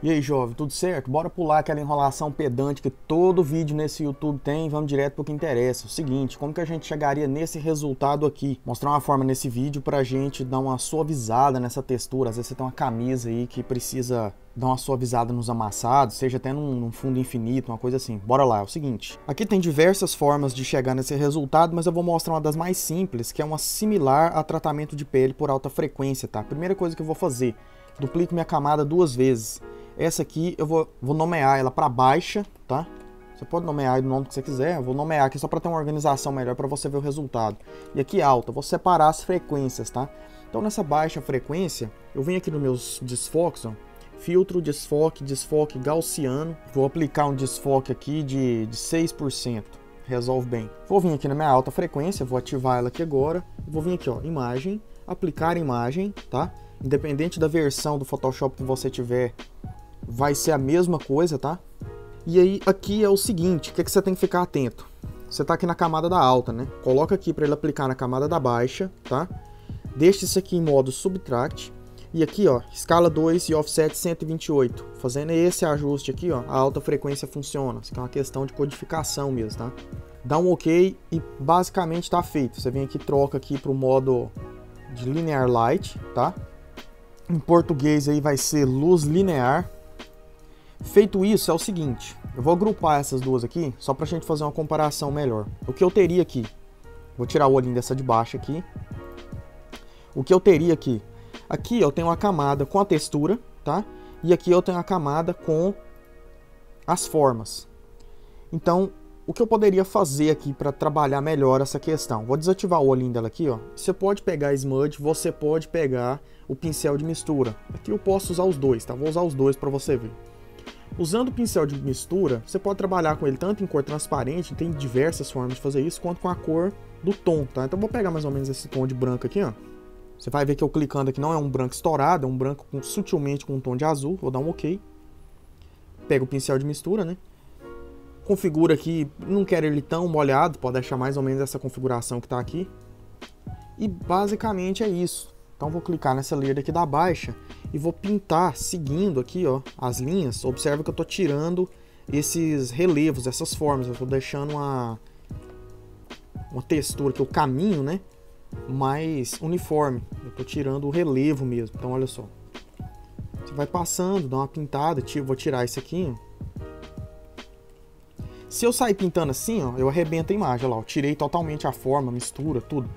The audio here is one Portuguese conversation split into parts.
E aí, jovem, tudo certo? Bora pular aquela enrolação pedante que todo vídeo nesse YouTube tem e vamos direto pro que interessa. O seguinte, como que a gente chegaria nesse resultado aqui? Mostrar uma forma nesse vídeo pra gente dar uma suavizada nessa textura. Às vezes você tem uma camisa aí que precisa dar uma suavizada nos amassados, seja até num fundo infinito, uma coisa assim. Bora lá, é o seguinte. Aqui tem diversas formas de chegar nesse resultado, mas eu vou mostrar uma das mais simples, que é uma similar a tratamento de pele por alta frequência, tá? Primeira coisa que eu vou fazer, duplico minha camada 2 vezes. Essa aqui eu vou nomear ela para baixa, tá? Você pode nomear aí do nome que você quiser. Eu vou nomear aqui só para ter uma organização melhor para você ver o resultado. E aqui alta, vou separar as frequências, tá? Então nessa baixa frequência, eu venho aqui nos meus desfoques, ó. Filtro, desfoque, desfoque gaussiano. Vou aplicar um desfoque aqui de 6%. Resolve bem. Vou vir aqui na minha alta frequência, vou ativar ela aqui agora. Vou vir aqui, ó, imagem, aplicar imagem, tá? Independente da versão do Photoshop que você tiver, vai ser a mesma coisa, tá? E aí, aqui é o seguinte, o que você tem que ficar atento? Você tá aqui na camada da alta, né? Coloca aqui para ele aplicar na camada da baixa, tá? Deixa isso aqui em modo Subtract. E aqui, ó, escala 2 e offset 128. Fazendo esse ajuste aqui, ó, a alta frequência funciona. Isso aqui é uma questão de codificação mesmo, tá? Dá um OK e basicamente tá feito. Você vem aqui, troca aqui pro modo de Linear Light, tá? Em português aí vai ser luz linear. Feito isso, é o seguinte, eu vou agrupar essas duas aqui, só pra gente fazer uma comparação melhor. O que eu teria aqui, vou tirar o olhinho dessa de baixo aqui. O que eu teria aqui, aqui eu tenho uma camada com a textura, tá? E aqui eu tenho a camada com as formas. Então, o que eu poderia fazer aqui para trabalhar melhor essa questão? Vou desativar o olhinho dela aqui, ó. Você pode pegar Smudge, você pode pegar o pincel de mistura. Aqui eu posso usar os dois, tá? Vou usar os dois para você ver. Usando o pincel de mistura, você pode trabalhar com ele tanto em cor transparente, tem diversas formas de fazer isso, quanto com a cor do tom, tá? Então eu vou pegar mais ou menos esse tom de branco aqui, ó. Você vai ver que eu clicando aqui não é um branco estourado, é um branco sutilmente com um tom de azul. Vou dar um OK. Pega o pincel de mistura, né? Configura aqui, não quero ele tão molhado, pode deixar mais ou menos essa configuração que tá aqui. E basicamente é isso. Então vou clicar nessa layer aqui da baixa e vou pintar seguindo aqui, ó, as linhas. Observa que eu tô tirando esses relevos, essas formas. Eu tô deixando uma textura aqui, o caminho, né, mais uniforme. Eu tô tirando o relevo mesmo. Então olha só. Você vai passando, dá uma pintada, vou tirar esse aqui, ó. Se eu sair pintando assim, ó, eu arrebento a imagem, olha lá, eu tirei totalmente a forma, mistura, tudo.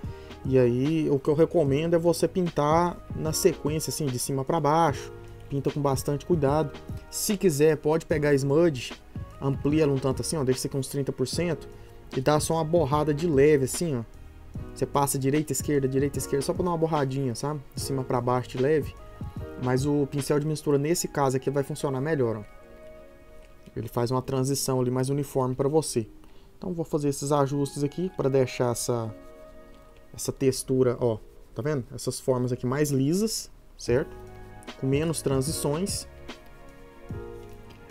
E aí, o que eu recomendo é você pintar na sequência, assim, de cima para baixo. Pinta com bastante cuidado. Se quiser, pode pegar Smudge, amplia ela um tanto assim, ó, deixa isso aqui uns 30%, e dá só uma borrada de leve, assim, ó. Você passa direita, esquerda, só para dar uma borradinha, sabe? De cima para baixo de leve. Mas o pincel de mistura, nesse caso aqui, vai funcionar melhor, ó. Ele faz uma transição ali mais uniforme para você. Então, vou fazer esses ajustes aqui para deixar essa textura, ó, tá vendo? Essas formas aqui mais lisas, certo? Com menos transições.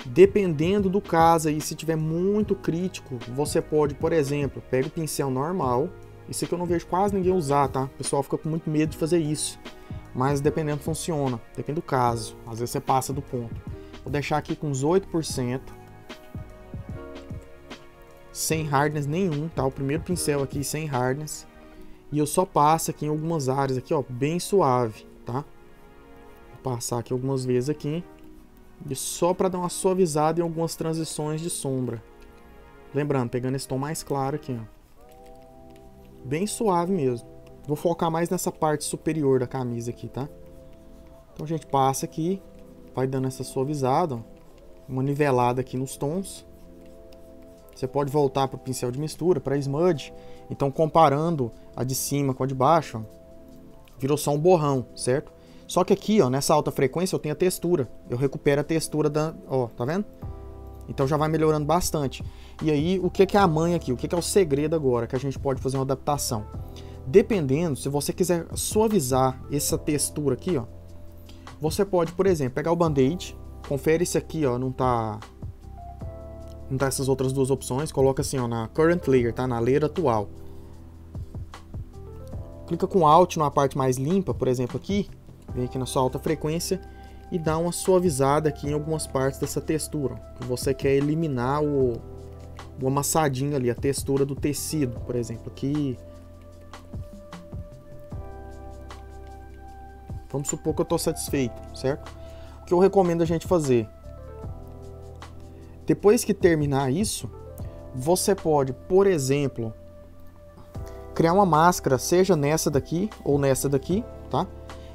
Dependendo do caso aí, se tiver muito crítico, você pode, por exemplo, pega o pincel normal. Isso aqui eu não vejo quase ninguém usar, tá? O pessoal fica com muito medo de fazer isso. Mas dependendo funciona, depende do caso. Às vezes você passa do ponto. Vou deixar aqui com uns 8%. Sem hardness nenhum, tá? O primeiro pincel aqui sem hardness. E eu só passo aqui em algumas áreas aqui, ó, bem suave, tá? Vou passar aqui algumas vezes aqui. E só para dar uma suavizada em algumas transições de sombra. Lembrando, pegando esse tom mais claro aqui, ó. Bem suave mesmo. Vou focar mais nessa parte superior da camisa aqui, tá? Então a gente passa aqui, vai dando essa suavizada, ó, uma nivelada aqui nos tons. Você pode voltar para o pincel de mistura, para Smudge. Então, comparando a de cima com a de baixo, ó, virou só um borrão, certo? Só que aqui, ó, nessa alta frequência, eu tenho a textura. Eu recupero a textura da... Ó, tá vendo? Então já vai melhorando bastante. E aí, o que é a manha aqui? O que é o segredo agora? Que a gente pode fazer uma adaptação. Dependendo, se você quiser suavizar essa textura aqui, ó, você pode, por exemplo, pegar o Band-Aid. Confere se aqui, ó, não tá essas outras duas opções, coloca assim, ó, na Current Layer, tá? Na layer atual. Clica com Alt numa parte mais limpa, por exemplo aqui, vem aqui na sua alta frequência e dá uma suavizada aqui em algumas partes dessa textura, que você quer eliminar o amassadinho ali, a textura do tecido, por exemplo, aqui. Vamos supor que eu estou satisfeito, certo? O que eu recomendo a gente fazer? Depois que terminar isso, você pode, por exemplo, criar uma máscara, seja nessa daqui ou nessa daqui, tá?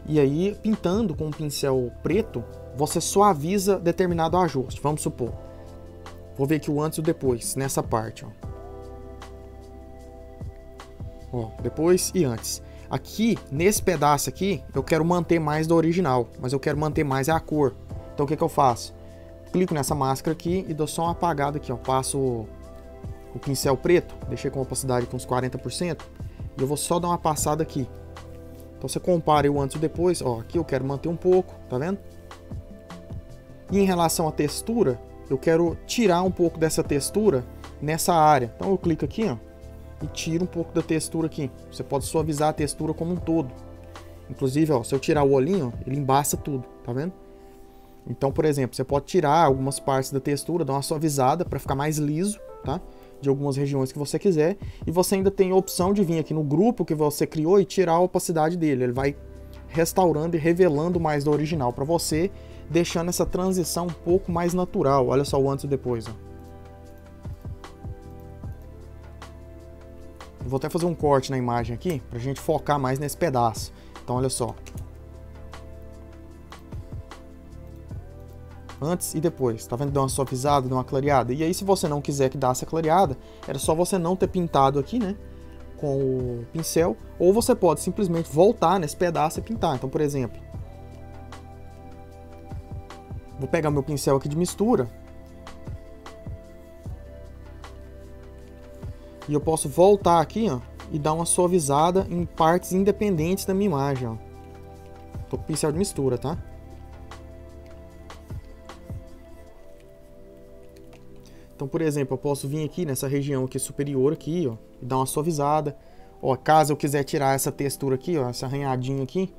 E aí, pintando com um pincel preto, você suaviza determinado ajuste. Vamos supor. Vou ver aqui o antes e o depois, nessa parte, ó. Ó, depois e antes. Aqui, nesse pedaço aqui, eu quero manter mais do original, mas eu quero manter mais a cor. Então o que eu faço? Clico nessa máscara aqui e dou só uma apagada aqui, ó. Passo o pincel preto, deixei com a opacidade com uns 40%, e eu vou só dar uma passada aqui. Então você compara o antes e o depois, ó, aqui eu quero manter um pouco, tá vendo? E em relação à textura, eu quero tirar um pouco dessa textura nessa área. Então eu clico aqui, ó, e tiro um pouco da textura aqui. Você pode suavizar a textura como um todo. Inclusive, ó, se eu tirar o olhinho, ó, ele embaça tudo, tá vendo? Então, por exemplo, você pode tirar algumas partes da textura, dar uma suavizada para ficar mais liso, tá? De algumas regiões que você quiser. E você ainda tem a opção de vir aqui no grupo que você criou e tirar a opacidade dele. Ele vai restaurando e revelando mais do original para você, deixando essa transição um pouco mais natural. Olha só o antes e depois, ó. Eu vou até fazer um corte na imagem aqui, pra gente focar mais nesse pedaço. Então, olha só. Antes e depois, tá vendo? Deu uma suavizada, deu uma clareada. E aí, se você não quiser que dê essa clareada, era só você não ter pintado aqui, né? Com o pincel. Ou você pode simplesmente voltar nesse pedaço e pintar. Então, por exemplo, vou pegar meu pincel aqui de mistura. E eu posso voltar aqui, ó, e dar uma suavizada em partes independentes da minha imagem, ó. Tô com o pincel de mistura, tá? Então, por exemplo, eu posso vir aqui nessa região aqui superior aqui, ó, e dar uma suavizada. Ó, caso eu quiser tirar essa textura aqui, ó, esse arranhadinho aqui,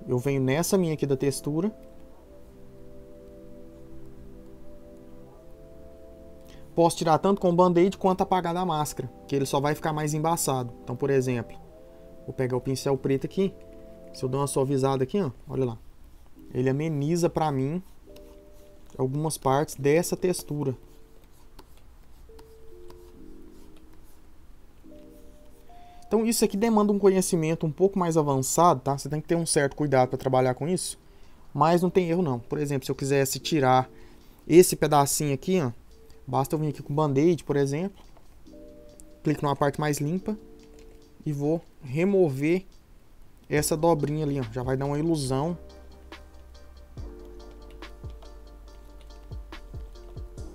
eu venho nessa minha aqui da textura. Posso tirar tanto com o band-aid quanto apagar da máscara, que ele só vai ficar mais embaçado. Então, por exemplo, vou pegar o pincel preto aqui. Se eu der uma suavizada aqui, ó, olha lá. Ele ameniza pra mim algumas partes dessa textura. Então isso aqui demanda um conhecimento um pouco mais avançado, tá? Você tem que ter um certo cuidado para trabalhar com isso, mas não tem erro não. Por exemplo, se eu quisesse tirar esse pedacinho aqui, ó, basta eu vir aqui com o band-aid, por exemplo, clico numa parte mais limpa e vou remover essa dobrinha ali, ó. Já vai dar uma ilusão.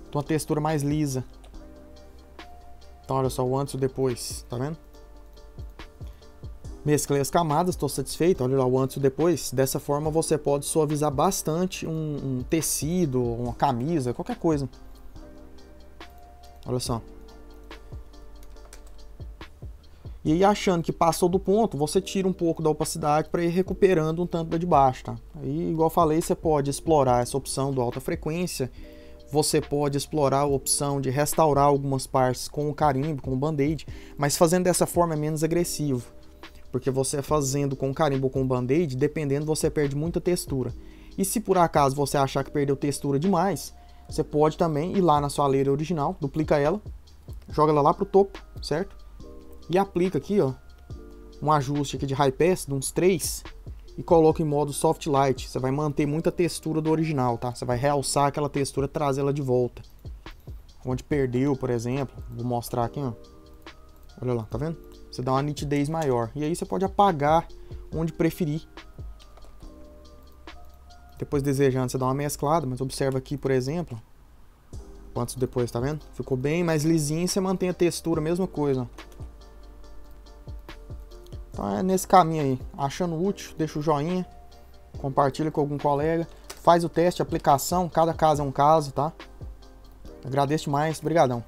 Então uma textura mais lisa. Então olha só o antes e o depois, tá vendo? Mesclei as camadas, estou satisfeito, olha lá o antes e o depois. Dessa forma você pode suavizar bastante um tecido, uma camisa, qualquer coisa. Olha só. E aí achando que passou do ponto, você tira um pouco da opacidade para ir recuperando um tanto da de baixo, tá? Aí, igual eu falei, você pode explorar essa opção do alta frequência. Você pode explorar a opção de restaurar algumas partes com o carimbo, com o band-aid, mas fazendo dessa forma é menos agressivo. Porque você fazendo com carimbo ou com band-aid, dependendo, você perde muita textura. E se por acaso você achar que perdeu textura demais, você pode também ir lá na sua leira original, duplica ela, joga ela lá pro topo, certo? E aplica aqui, ó, um ajuste aqui de high pass, de uns 3, e coloca em modo soft light. Você vai manter muita textura do original, tá? Você vai realçar aquela textura, trazer ela de volta. Onde perdeu, por exemplo, vou mostrar aqui, ó. Olha lá, tá vendo? Você dá uma nitidez maior. E aí você pode apagar onde preferir. Depois, desejando, você dá uma mesclada. Mas observa aqui, por exemplo, antes e depois, tá vendo? Ficou bem mais lisinho e você mantém a textura, mesma coisa. Então é nesse caminho aí. Achando útil, deixa o joinha. Compartilha com algum colega. Faz o teste, aplicação. Cada caso é um caso, tá? Agradeço demais. Obrigadão.